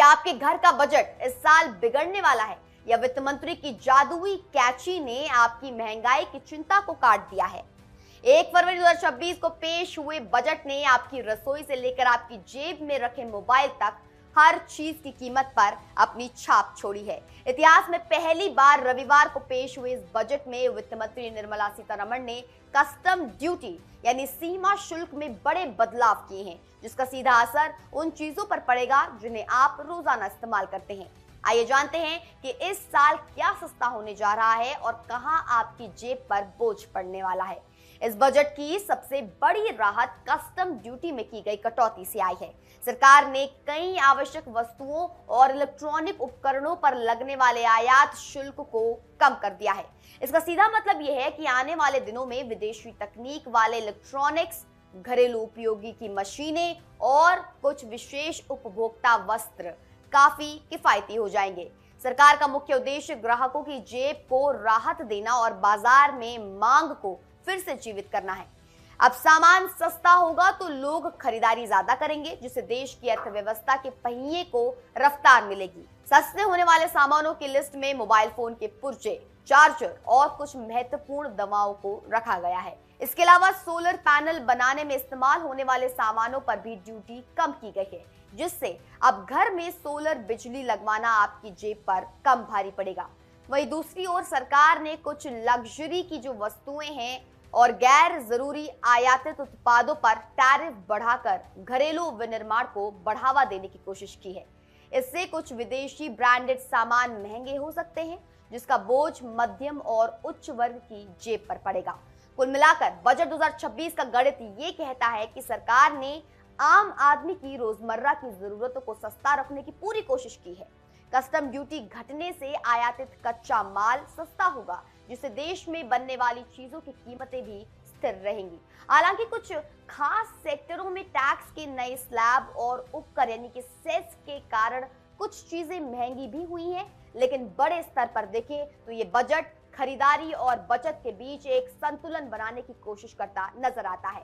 क्या आपके घर का बजट इस साल बिगड़ने वाला है या वित्त मंत्री की जादुई कैची ने आपकी महंगाई की चिंता को काट दिया है? 1 फरवरी 2026 को पेश हुए बजट ने आपकी रसोई से लेकर आपकी जेब में रखे मोबाइल तक हर चीज की कीमत पर अपनी छाप छोड़ी है। इतिहास में पहली बार रविवार को पेश हुए इस बजट में वित्त मंत्री निर्मला सीतारमण ने कस्टम ड्यूटी यानी सीमा शुल्क में बड़े बदलाव किए हैं, जिसका सीधा असर उन चीजों पर पड़ेगा जिन्हें आप रोजाना इस्तेमाल करते हैं। आइए जानते हैं कि इस साल क्या सस्ता होने जा रहा है और कहां आपकी जेब पर बोझ पड़ने वाला है। इस बजट की सबसे बड़ी राहत कस्टम ड्यूटी में की गई कटौती से आई है। सरकार ने कई आवश्यक वस्तुओं और इलेक्ट्रॉनिक उपकरणों पर लगने वाले आयात शुल्क को कम कर दिया है। इसका सीधा मतलब यह है कि आने वाले दिनों में विदेशी तकनीक वाले इलेक्ट्रॉनिक्स, घरेलू उपयोगी की मशीनें और कुछ विशेष उपभोक्ता वस्त्र काफी किफायती हो जाएंगे। सरकार का मुख्य उद्देश्य ग्राहकों की जेब को राहत देना और बाजार में मांग को फिर से जीवित करना है। अब सामान सस्ता होगा तो लोग खरीदारी ज्यादा करेंगे, जिससे देश की अर्थव्यवस्था के पहिए को रफ्तार मिलेगी। सस्ते होने वाले सामानों की लिस्ट में मोबाइल फोन के पुर्जे, चार्जर और कुछ महत्वपूर्ण दवाओं को रखा गया है। इसके अलावा सोलर पैनल बनाने में इस्तेमाल होने वाले सामानों पर भी ड्यूटी कम की गई है, जिससे अब घर में सोलर बिजली लगवाना आपकी जेब पर कम भारी पड़ेगा। वहीं दूसरी ओर सरकार ने कुछ लग्जरी की जो वस्तुएं हैं और गैर जरूरी आयातित उत्पादों पर टैरिफ बढ़ाकर घरेलू विनिर्माण को बढ़ावा देने की कोशिश की है। इससे कुछ विदेशी ब्रांडेड सामान महंगे हो सकते हैं, जिसका बोझ मध्यम और उच्च वर्ग की जेब पर पड़ेगा। कुल मिलाकर बजट 2026 का गणित ये कहता है कि सरकार ने आम आदमी की रोजमर्रा की जरूरतों को सस्ता रखने की पूरी कोशिश की है। कस्टम ड्यूटी घटने से आयातित कच्चा माल सस्ता होगा, जिससे देश में बनने वाली चीजों की कीमतें भी स्थिर रहेंगी। हालांकि कुछ खास सेक्टरों में टैक्स के नए स्लैब और उपकर यानी कि सेस के कारण कुछ चीजें महंगी भी हुई हैं, लेकिन बड़े स्तर पर देखें तो ये बजट खरीदारी और बचत के बीच एक संतुलन बनाने की कोशिश करता नजर आता है।